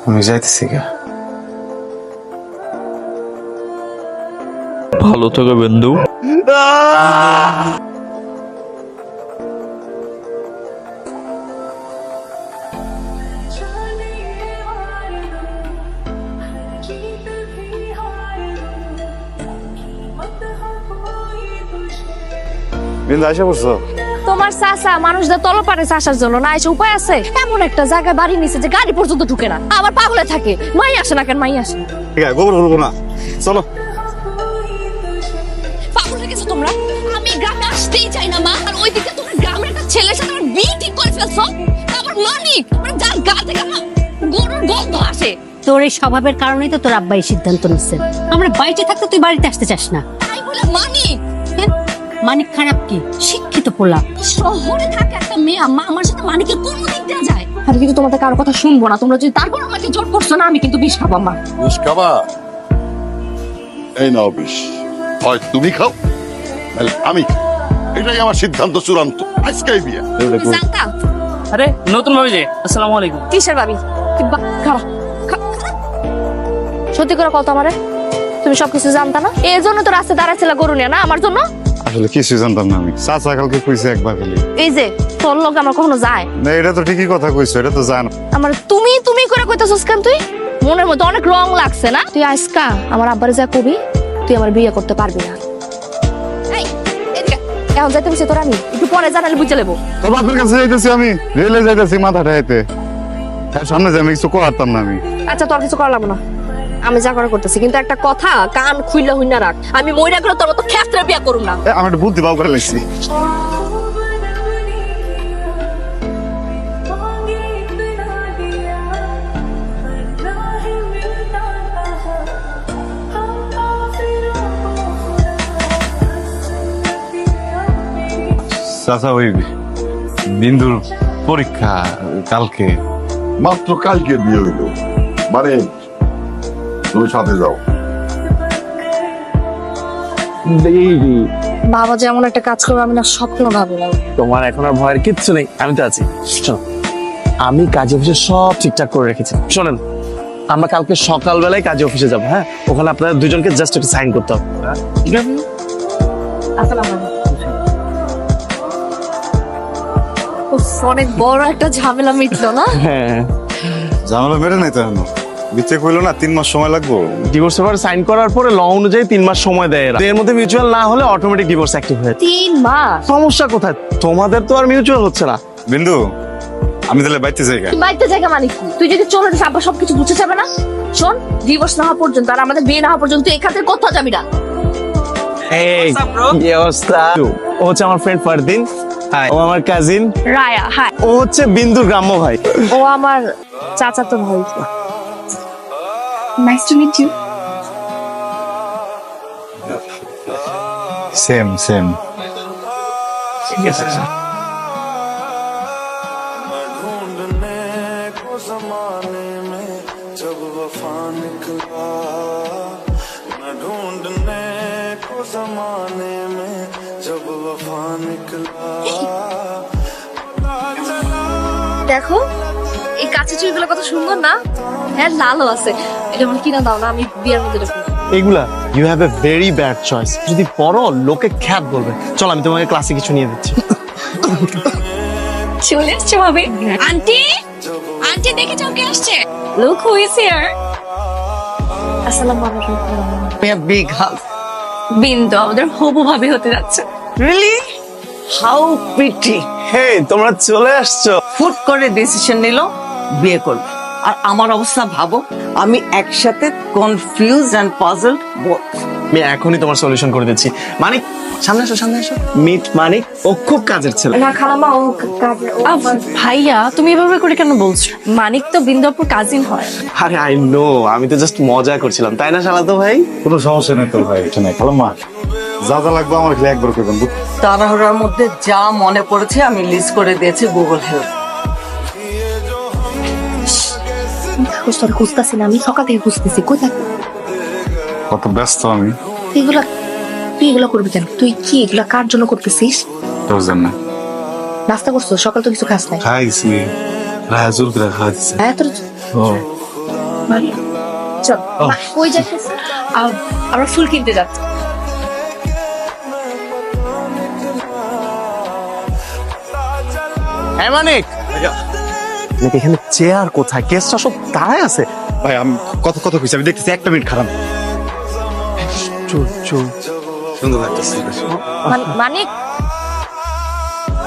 আমি যাইতেছি গা। ভালো থেকো বন্ধু। বিন্দু আইসা পড়ছো? তোমার চাচা মানুষদের তলপারে চাষার জন্য না এসে উপায় আছে? এমন একটা জায়গায় বাড়ি নিছে যে গাড়ি পর্যন্ত ঢুকে না, আবার পাগলে থাকে। মাই আসে না কেন? মাই আসে না। ঠিক আছে, গোবর করবো না, চলো। পাগল হয়ে গেছো তোমরা? আমি গ্রামে আসতেই চাই না মা, আর ওইদিকে তোমার গ্রামের একটা ছেলের সাথে আমার বিয়ে ঠিক করে ফেলছো। আবার মানিক, মানে যার গা থেকে আমার গরুর গন্ধ আসে। তোর এই স্বভাবের কারণেই তো তোর আব্বা এই সিদ্ধান্ত নিচ্ছে। আমরা বাইরে থাকতে তুই বাড়িতে আসতে চাস না। তাই বলে মানিক? মানিক খারাপ কি? শিক্ষিত পোলা। শহরে থাকে একটা মেয়ে, আম্মা আমার সাথে মানিকের কোন দিক দেওয়া যায়? আমি কিন্তু তোমাদের কারো কথা শুনবো না। তোমরা যদি তারপর আমাকে জোর করছো না, আমি কিন্তু বিষ খাবো মা। বিষ খাবা? এই নাও বিষ, হয় তুমি খাও নাহলে আমি খাই। এটাই আমার সিদ্ধান্ত চূড়ান্ত। আজকেই বিয়ে। জানতাম। আরে নতুন ভাবি যে, আসসালামু আলাইকুম। কিসের ভাবি? খারাপ। সত্যি করে কত আমারে? তুমি সবকিছু জানতা না? এই জন্য তো রাস্তায় দাঁড়াইছিল গরু নিয়ে, না আমার জন্য? আসলে কিছুই জানতাম না আমি। চাচা কালকে কইছে একবার খালি। এই যে তোর লোক আমার কখনো যায় না, এটা তো ঠিকই কথা কইছো, এটা তো জান। আমার তুমি তুমি করে কইতাছস কেন? তুই মনের মধ্যে অনেক রং লাগছে না? তুই আজকা আমার আব্বারে যা কবি তুই আমার বিয়ে করতে পারবি না। এই এদিকে এখন যাইতে বসে তোর, আমি একটু পরে জানালে বুঝে নেবো। তোর বাপের কাছে যাইতেছি আমি, রেলে যাইতেছি মাথা ঠাইতে। হ্যাঁ, সামনে যাই, আমি কিছু করতাম না আমি। আচ্ছা তোর কিছু করা লাগবে না, আমি যা করা করতেছি। কিন্তু একটা কথা কান খুইলা হইনা রাখ, আমি মইরা গেলে তোর মতো ক্ষেত্রে বিয়ে করুম না। আমি একটা বুদ্ধি বাউ করে লাগছি। চাচা, ওই বিন্দুর পরীক্ষা কালকে। মাত্র কালকে বিয়ে হইল, মানে তুমি সাথে যাও। বাবা যেমন একটা কাজ করবে আমি না স্বপ্ন ভাবি না। তোমার এখন আর ভয়ের কিচ্ছু নেই, আমি তো আছি। শোনো, আমি কাজে অফিসে সব ঠিকঠাক করে রেখেছি। শোনেন, আমরা কালকে সকালবেলায় কাজে অফিসে যাবো। হ্যাঁ, ওখানে আপনাদের দুজনকে জাস্ট একটা সাইন করতে হবে। ঠিক আছে? অনেক বড় একটা ঝামেলা মিটলো না? হ্যাঁ, ঝামেলা মেরে নাই তো এখনো। বিচ্ছে কইলো না 3 মাস সময় লাগবো। ডিভোর্স পেপার সাইন করার পরে ল অনুযায়ী 3 মাস সময় দেয় এরা। এর মধ্যে মিউচুয়াল না হলে অটোমেটিক ডিভোর্স অ্যাক্টিভ হয়ে যায়। 3 মাস? সমস্যা কোথায়? তোমাদের তো আর মিউচুয়াল হচ্ছে না। বিন্দু, আমি তাহলে বাইতে যাই। তুই বাইতে জায়গা মানে কি? তুই যদি চলে যাস আব্বা সবকিছু বুঝে যাবে না? শোন, ডিভোর্স না হওয়া পর্যন্ত আর আমাদের বিয়ে না হওয়া পর্যন্ত তুই এখান থেকে কোথাও যাবি না। এই কি অবস্থা? ও হচ্ছে আমার ফ্রেন্ড ফারদিন। হাই। ও আমার কাজিন রায়া। হাই। ও হচ্ছে বিন্দুর গ্রাম্য ভাই। ও আমার চাচাতো ভাই। Nice to meet you. Same same. ঠিক আছে। দেখো এই কাছে চুড়িগুলো কত সুন্দর না? হ্যাঁ, লালও আছে। এটা আমার কিনা দাও না, আমি বিয়ের মধ্যে রাখবো। এগুলা you have a very bad choice. যদি পড়ো লোকে খ্যাত বলবে। চল আমি তোমাকে ক্লাসে কিছু নিয়ে দিচ্ছি। চলে আসছে ভাবি। আন্টি, আন্টি দেখে চোখে আসছে। Look who is here. আসসালামু আলাইকুম। বিগ হাগ। বিন্দু আমাদের হবু ভাবি হতে যাচ্ছে। রিয়েলি? How pretty. হে, তোমরা চলে আসছো। ফুট করে ডিসিশন নিল বিয়ে করবে। আর আমার অবস্থা ভাবো, আমি একসাথে কনফিউজ এন্ড পাজলড বোথ। আমি এখনই তোমার সলিউশন করে দিচ্ছি। মানিক, সামনে আসো, সামনে আসো। মিট মানিক, ও খুব কাজের ছেলে। না খালামা, ও কাজে। ভাইয়া তুমি এভাবে করে কেন বলছো? মানিক তো বিন্দুপুর কাজিন হয়। আরে আই নো, আমি তো জাস্ট মজা করছিলাম, তাই না শালাতো ভাই? কোনো সমস্যা নেই তোর ভাই, এটা নাই। খালো মা, যা যা লাগবে আমার খালি একবার করবেন। তাড়াহুড়ার মধ্যে যা মনে পড়েছে আমি লিস্ট করে দিয়েছি গুগল হেল্প। খুঁজতেছি না, আমি সকাল থেকে খুঁজতেছি। কই থাকি? কত ব্যস্ত আমি। এগুলা তুই এগুলা করবি কেন? তুই কি এগুলা কার জন্য করতেছিস? তোর জন্য। নাস্তা করছো? সকাল তো কিছু খাস নাই। খাইছি, রাজুর করে খাইছি। হ্যাঁ তোর ও চল কই যাইতেছ? আমরা ফুল কিনতে যাচ্ছি। হ্যাঁ মানিক নাকি এখানে চেয়ার কোথায়, কেসটা সব দাঁড়ায় আছে। ভাই আমি কত কত কইছি, আমি দেখতেছি একটা মিনিট খারাপ। চল চল। সুন্দর লাগতেছে। মানিক,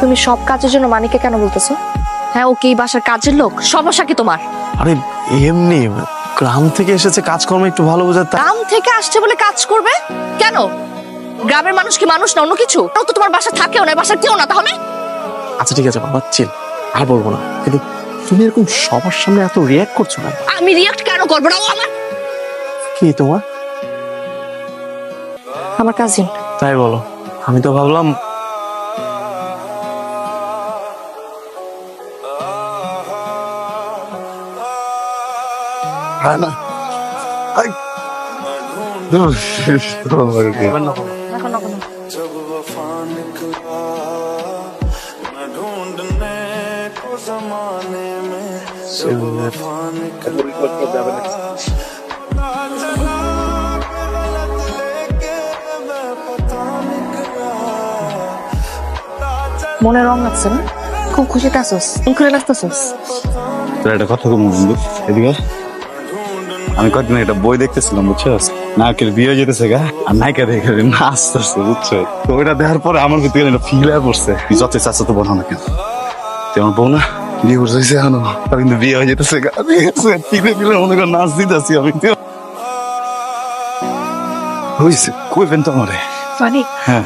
তুমি সব কাজের জন্য মানিককে কেন বলতেছো? হ্যাঁ, ও কি এই বাসার কাজের লোক? সমস্যা কি তোমার? আরে এমনি গ্রাম থেকে এসেছে, কাজকর্ম একটু ভালো বোঝার। গ্রাম থেকে আসছে বলে কাজ করবে কেন? গ্রামের মানুষ কি মানুষ না অন্য কিছু? ও তো তোমার বাসা থাকেও না, বাসা কেউ না তাহলে। আচ্ছা ঠিক আছে বাবা, চিল, আর বলবো না। কিন্তু তুমি এরকম সবার সামনে এত রিয়াক্ট করছো না। আমি রিয়াক্ট কেন করবো না? ও কি তোমার? আমার কাজিন। তাই বলো? আমি তো ভাবলাম না এখন না কোনো মনে রং লাগছে না? খুব খুশিতে আসোস, খুলে লাগতেছোস। তোর একটা কথা কম বন্ধু, এদিকে আয়। আমি কয়েকদিন একটা বই দেখতেছিলাম, বুঝছস? নায়কের বিয়ে হয়ে যেতেছে গা, আর নায়িকা দেখে নাচতেছে, বুঝছো? তো ওইটা দেখার পরে আমার ভিতরে একটা ফিল হয়ে পড়ছে, যত চাচ্ছ তো বলো না কেন, তুই আমার বউ না, বিয়ে করছে এখনো, তার কিন্তু বিয়ে হয়ে যেতেছে গা, ফিলে ফিলে মনে কর নাচ দিতেছি আমি। হয়েছে কইবেন তো আমারে? মানিক, হ্যাঁ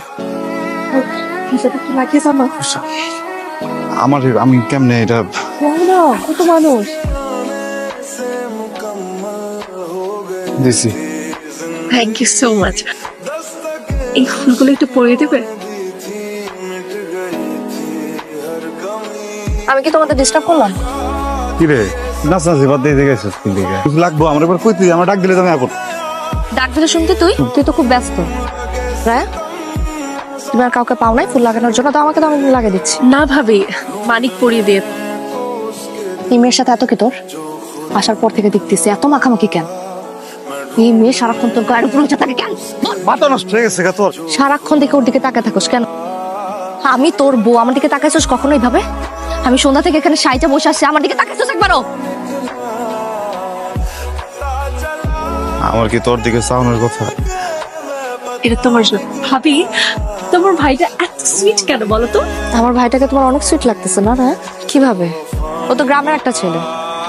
হিসাবে কি লাগিয়েছ আমার? আমার আমি কেমনে এটা না, কত মানুষ দিছি। Thank you so much. এই ফুলগুলো একটু পরিয়ে দেবে? আমি কি তোমাদের ডিস্টার্ব করলাম? কি রে নাচ নাচি বাদ দিয়ে গেছিস কোন দিকে? কিছু লাগবো আমার এবার কই, তুই আমার ডাক দিলে তো আমি আপন। ডাক দিলে শুনতে তুই তো খুব ব্যস্ত। রায়া, তুমি আর কাউকে পাও নাই ফুল লাগানোর জন্য? তো আমাকে তো আমি লাগিয়ে দিচ্ছি। না ভাবি, মানিক পরিয়ে দিয়ে। এই মেয়ের সাথে এত কি তোর? আসার পর থেকে দেখতেছি এত মাখামাখি কেন? এই মেয়ে সারাক্ষণ তোর গায়ের উপর উঠে থাকে কেন? মাথা নষ্ট হয়ে গেছে গা তোর। সারাক্ষণ দেখে ওর দিকে তাকায় থাকোস কেন? আমি তোর বউ, আমার দিকে তাকাইছিস কখনো এইভাবে? আমি সন্ধ্যা থেকে এখানে সাইটা বসে আসছি, আমার দিকে তাকাইছিস একবারও? আমার কি তোর দিকে চাওয়ানোর কথা? এটা তোমার জন্য। ভাবি, তোমার ভাইটা এত সুইট কেন বলো তো? আমার ভাইটাকে তোমার অনেক সুইট লাগতেছে না? হ্যাঁ, কিভাবে? ও তো গ্রামের একটা ছেলে,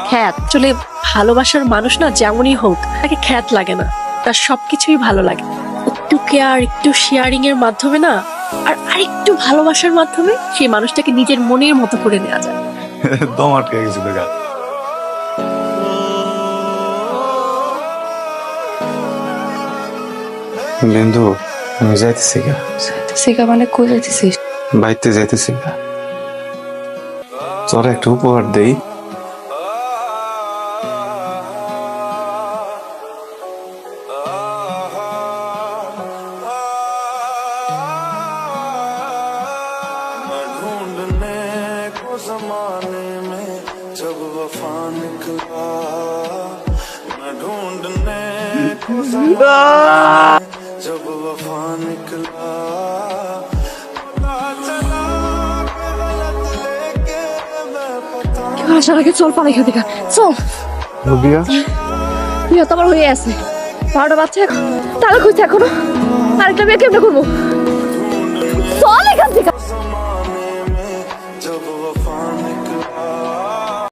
খ্যাত। আসলে ভালোবাসার মানুষ না যেমনই হোক, তাকে খ্যাত লাগে না, তার সবকিছুই ভালো লাগে। একটু কেয়ার, একটু শেয়ারিং এর মাধ্যমে না, আর আরেকটু ভালোবাসার মাধ্যমে সেই মানুষটাকে নিজের মনের মতো করে নেওয়া যায়। দম আটকে গেছিল গা। বিন্দু, আমি যাইতেছি গা। সিকা মানে কই যাইতেছিস? বাইতে যাইতেছি গা। তোর একটা উপহার দেই। আসার আগে চল পালাই এখান থেকে, চল। বিয়া বিয়ে তো আমার হয়ে আছে, 12টা বাচ্চা এখন, তাহলে খুঁজছে এখনো আরেকটা বিয়ে কেমনে করবো? চল এখান থেকে।